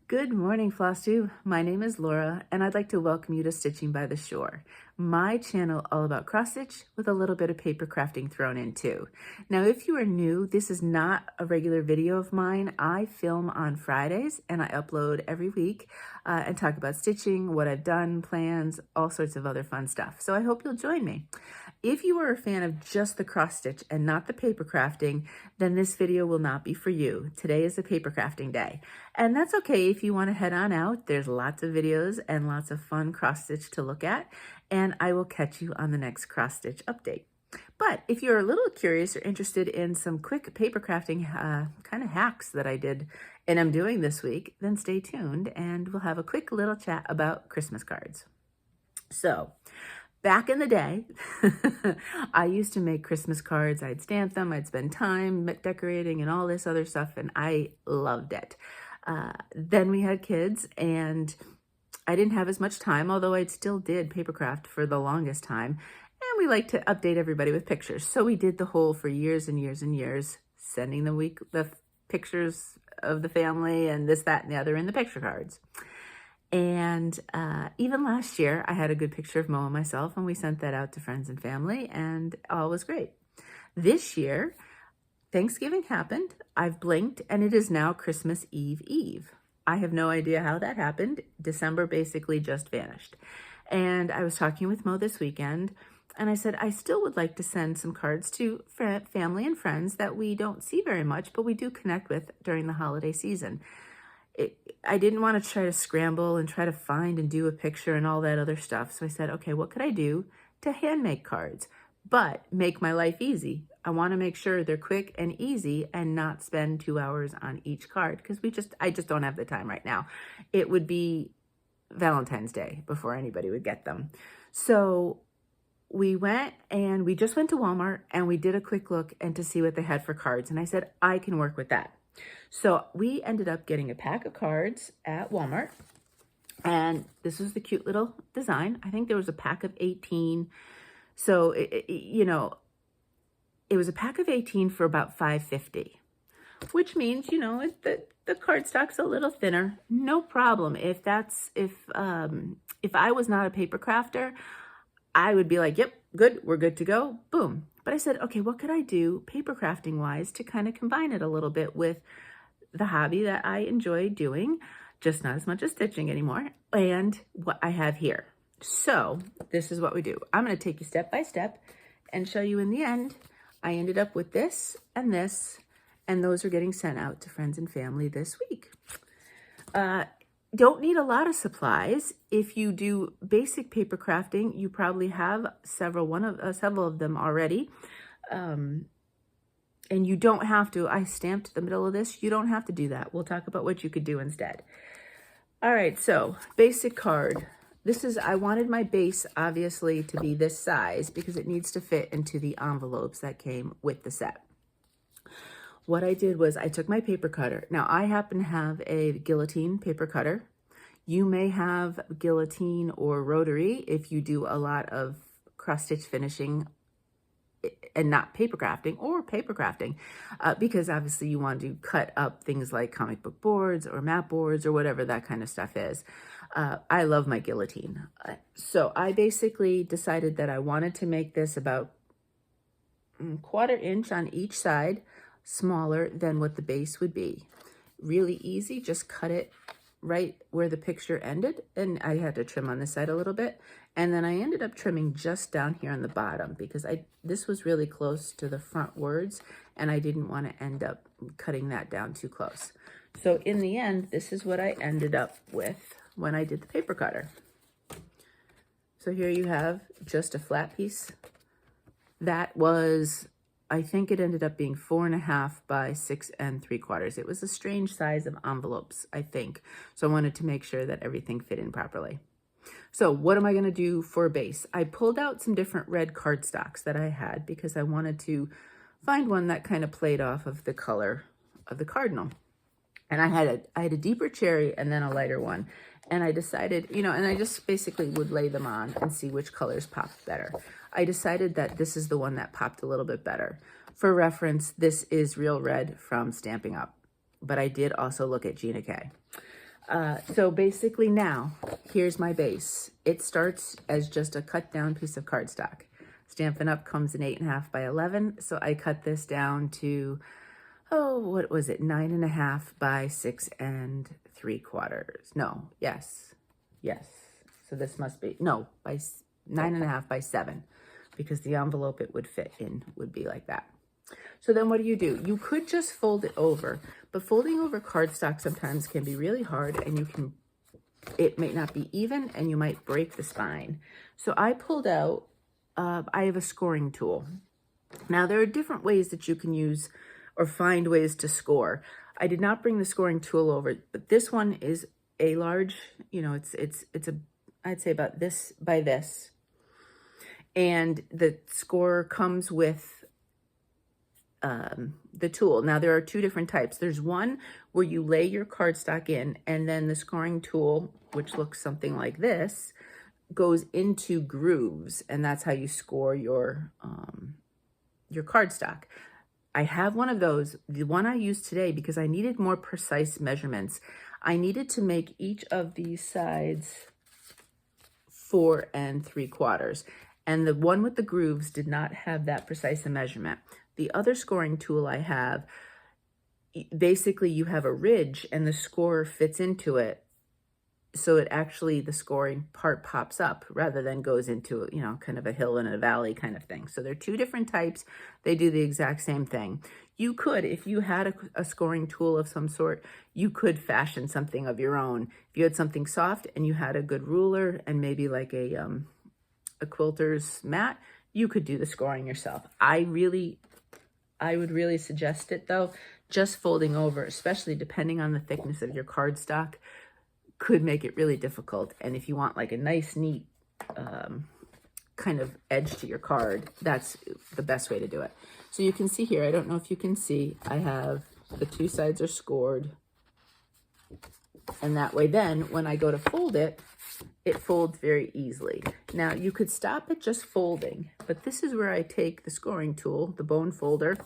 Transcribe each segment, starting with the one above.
Good morning, Floss Tube. My name is Laura, and I'd like to welcome you to Stitching by the Shore, my channel all about cross stitch with a little bit of paper crafting thrown in too. Now, if you are new, this is not a regular video of mine. I film on Fridays and I upload every week and talk about stitching, what I've done, plans, all sorts of other fun stuff. So I hope you'll join me. If you are a fan of just the cross stitch and not the paper crafting, then this video will not be for you. Today is a paper crafting day. And that's okay if you want to head on out. There's lots of videos and lots of fun cross stitch to look at, and I will catch you on the next cross stitch update. But if you're a little curious or interested in some quick paper crafting kind of hacks that I did and I'm doing this week, then stay tuned and we'll have a quick little chat about Christmas cards. So, back in the day, I used to make Christmas cards. I'd stamp them, I'd spend time decorating and all this other stuff, and I loved it. Then we had kids, and I didn't have as much time, although I still did papercraft for the longest time, and we like to update everybody with pictures. So we did the whole for years and years and years, sending the pictures of the family and this, that, and the other in the picture cards. And even last year, I had a good picture of Mo and myself, and we sent that out to friends and family, and all was great. This year, Thanksgiving happened, I've blinked, and it is now Christmas Eve. I have no idea how that happened. December basically just vanished. And I was talking with Mo this weekend, and I said, I still would like to send some cards to family and friends that we don't see very much, but we do connect with during the holiday season. I didn't want to try to scramble and try to find and do a picture and all that other stuff. So I said, okay, what could I do to hand make cards, but make my life easy? I want to make sure they're quick and easy and not spend 2 hours on each card because I just don't have the time right now. It would be Valentine's Day before anybody would get them. So we just went to Walmart and we did a quick look and to see what they had for cards. And I said, I can work with that. So we ended up getting a pack of cards at Walmart, and this was the cute little design. I think there was a pack of 18. So, it was a pack of 18 for about $5.50, which means, the cardstock's a little thinner. No problem. If I was not a paper crafter, I would be like, yep, good, we're good to go, boom. But I said, okay, what could I do paper crafting wise to kind of combine it a little bit with the hobby that I enjoy doing, just not as much as stitching anymore, and what I have here. So this is what we do. I'm going to take you step by step and show you in the end. I ended up with this, and those are getting sent out to friends and family this week. Don't need a lot of supplies. If you do basic paper crafting, you probably have several of them already. And you don't have to, I stamped the middle of this. You don't have to do that. We'll talk about what you could do instead. All right, so basic card. I wanted my base obviously to be this size because it needs to fit into the envelopes that came with the set. What I did was I took my paper cutter. Now I happen to have a guillotine paper cutter. You may have guillotine or rotary if you do a lot of cross stitch finishing and not paper crafting, or paper crafting, because obviously you want to cut up things like comic book boards or map boards or whatever that kind of stuff is. I love my guillotine. So I basically decided that I wanted to make this about 1/4 inch on each side, smaller than what the base would be. Really easy, just cut it right where the picture ended, and I had to trim on this side a little bit, and then I ended up trimming just down here on the bottom because this was really close to the front words, and I didn't want to end up cutting that down too close. So in the end, this is what I ended up with when I did the paper cutter. So here you have just a flat piece. That was, I think it ended up being 4.5 by 6 3/4. It was a strange size of envelopes, I think. So I wanted to make sure that everything fit in properly. So what am I going to do for a base? I pulled out some different red cardstocks that I had because I wanted to find one that kind of played off of the color of the cardinal. And I had a deeper cherry and then a lighter one. And I decided, and I just basically would lay them on and see which colors popped better. I decided that this is the one that popped a little bit better. For reference, this is Real Red from Stampin' Up, but I did also look at Gina K. So basically now, here's my base. It starts as just a cut down piece of cardstock. Stampin' Up! Comes in 8.5 by 11, so I cut this down to, oh, what was it, 9.5 by 6 3/4. No, yes. So this must be, no, by 9.5 by 7, because the envelope it would fit in would be like that. So then what do? You could just fold it over, but folding over cardstock sometimes can be really hard, and it may not be even, and you might break the spine. So I pulled out, I have a scoring tool. Now there are different ways that you can use or find ways to score. I did not bring the scoring tool over, but this one is a large, I'd say about this by this. And the score comes with the tool. Now there are two different types. There's one where you lay your cardstock in, and then the scoring tool, which looks something like this, goes into grooves, and that's how you score your cardstock. I have one of those. The one I used today, because I needed more precise measurements, I needed to make each of these sides 4 3/4. And the one with the grooves did not have that precise a measurement. The other scoring tool I have, basically you have a ridge and the score fits into it. So it actually, the scoring part pops up rather than goes into, kind of a hill and a valley kind of thing. So they're two different types. They do the exact same thing. You could, if you had a scoring tool of some sort, you could fashion something of your own. If you had something soft and you had a good ruler and maybe like a quilter's mat, you could do the scoring yourself. I would really suggest it though. Just folding over, especially depending on the thickness of your cardstock, could make it really difficult. And if you want like a nice, neat kind of edge to your card, that's the best way to do it. So you can see here, I don't know if you can see, I have the two sides are scored. And that way then, when I go to fold it, it folds very easily. Now you could stop at just folding, but this is where I take the scoring tool, the bone folder,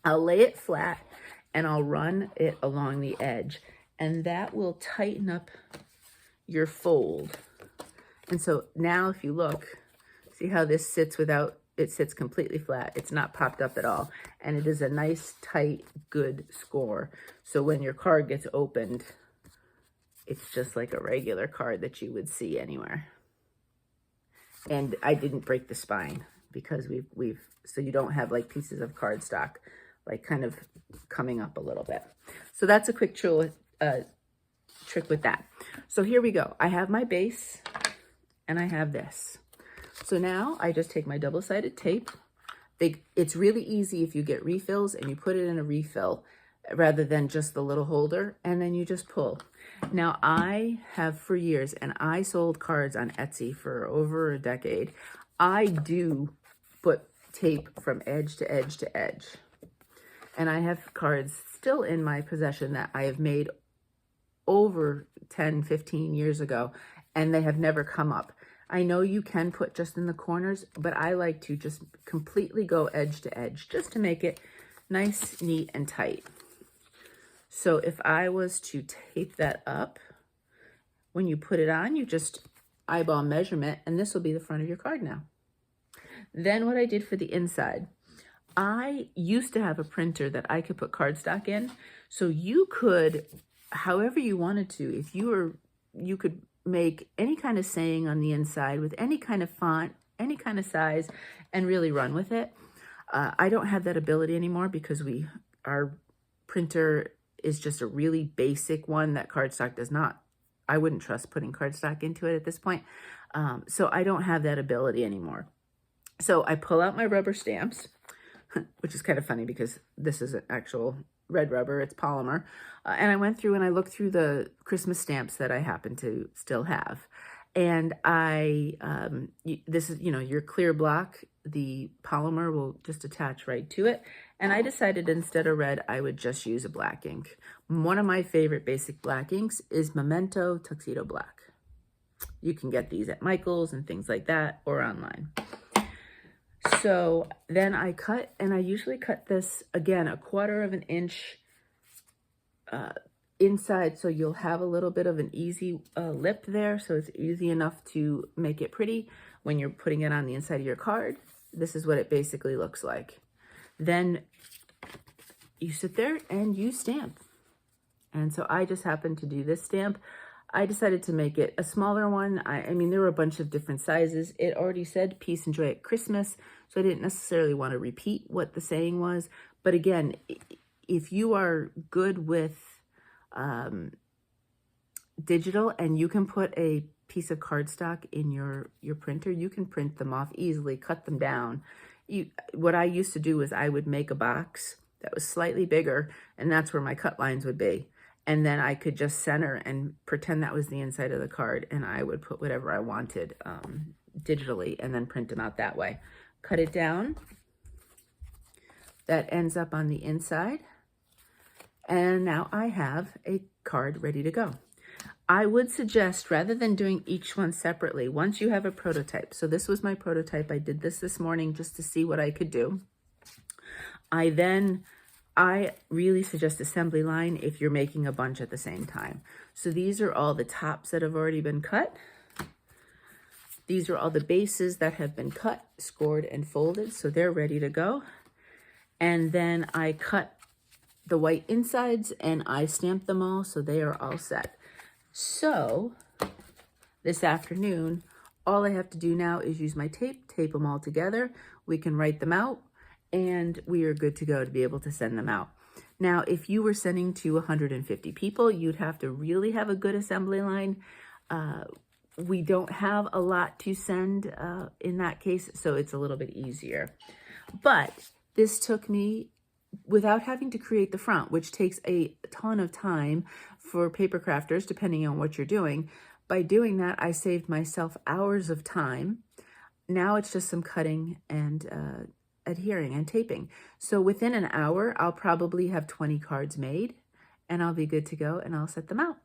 I'll lay it flat and I'll run it along the edge, and that will tighten up your fold. And so now if you look, see how this sits it sits completely flat. It's not popped up at all. And it is a nice, tight, good score. So when your card gets opened, it's just like a regular card that you would see anywhere. And I didn't break the spine because so you don't have like pieces of cardstock like kind of coming up a little bit. So that's a quick trick with that. So here we go. I have my base and I have this. So now I just take my double-sided tape. It's really easy if you get refills and you put it in a refill rather than just the little holder, and then you just pull. Now I have for years, and I sold cards on Etsy for over a decade. I do put tape from edge to edge to edge. And I have cards still in my possession that I have made over 10, 15 years ago, and they have never come up. I know you can put just in the corners, but I like to just completely go edge to edge just to make it nice, neat, and tight. So if I was to tape that up, when you put it on, you just eyeball measurement, and this will be the front of your card now. Then what I did for the inside, I used to have a printer that I could put cardstock in. So you could, however you wanted to, if you could make any kind of saying on the inside with any kind of font, any kind of size, and really run with it. I don't have that ability anymore because our printer is just a really basic one that cardstock does not, I wouldn't trust putting cardstock into it at this point. So I don't have that ability anymore. So I pull out my rubber stamps, which is kind of funny because this is an actual red rubber, it's polymer. And I went through and I looked through the Christmas stamps that I happen to still have. And this is, your clear block, the polymer will just attach right to it. And I decided instead of red, I would just use a black ink. One of my favorite basic black inks is Memento Tuxedo Black. You can get these at Michael's and things like that, or online. So then I cut, and I usually cut this, again, 1/4 of an inch inside, so you'll have a little bit of an easy lip there, so it's easy enough to make it pretty when you're putting it on the inside of your card. This is what it basically looks like. Then you sit there and you stamp. And so I just happened to do this stamp. I decided to make it a smaller one. I mean, there were a bunch of different sizes. It already said peace and joy at Christmas, so I didn't necessarily want to repeat what the saying was. But again, if you are good with digital and you can put a piece of cardstock in your printer, you can print them off easily, cut them down. What I used to do is I would make a box that was slightly bigger, and that's where my cut lines would be. And then I could just center and pretend that was the inside of the card, and I would put whatever I wanted digitally and then print them out that way. Cut it down. That ends up on the inside. And now I have a card ready to go. I would suggest, rather than doing each one separately, once you have a prototype, so this was my prototype, I did this morning just to see what I could do. I really suggest assembly line if you're making a bunch at the same time. So these are all the tops that have already been cut. These are all the bases that have been cut, scored, and folded, so they're ready to go. And then I cut the white insides and I stamped them all, so they are all set. So this afternoon, all I have to do now is use my tape them all together. We can write them out, and we are good to go to be able to send them out. Now, if you were sending to 150 people, you'd have to really have a good assembly line. We don't have a lot to send in that case, so it's a little bit easier. But this took me, without having to create the front, which takes a ton of time for paper crafters, depending on what you're doing. By doing that, I saved myself hours of time. Now it's just some cutting and adhering and taping. So within an hour, I'll probably have 20 cards made, and I'll be good to go, and I'll set them out.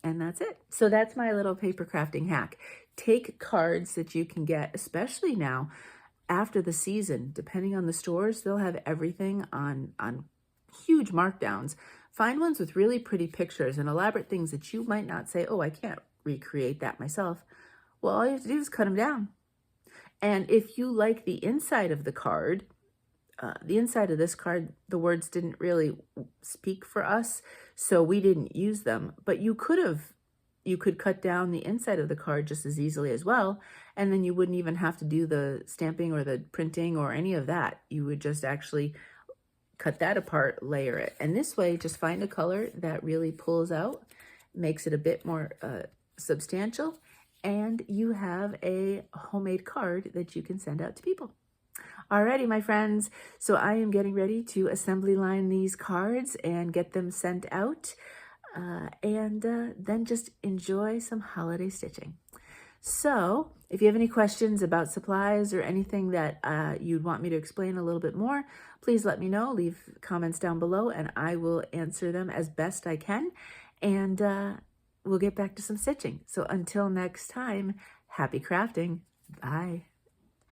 And that's it. So that's my little paper crafting hack. Take cards that you can get, especially now after the season. Depending on the stores, they'll have everything on huge markdowns. Find ones with really pretty pictures and elaborate things that you might not say, oh, I can't recreate that myself. Well, all you have to do is cut them down. And if you like the inside of the card, the inside of this card, the words didn't really speak for us, so we didn't use them. But you could cut down the inside of the card just as easily as well, and then you wouldn't even have to do the stamping or the printing or any of that. You would just actually cut that apart, layer it. And this way, just find a color that really pulls out, makes it a bit more substantial, and you have a homemade card that you can send out to people. Alrighty, my friends, so I am getting ready to assembly line these cards and get them sent out, and then just enjoy some holiday stitching. So if you have any questions about supplies or anything that you'd want me to explain a little bit more, please let me know. Leave comments down below and I will answer them as best I can, and we'll get back to some stitching. So until next time, happy crafting. Bye.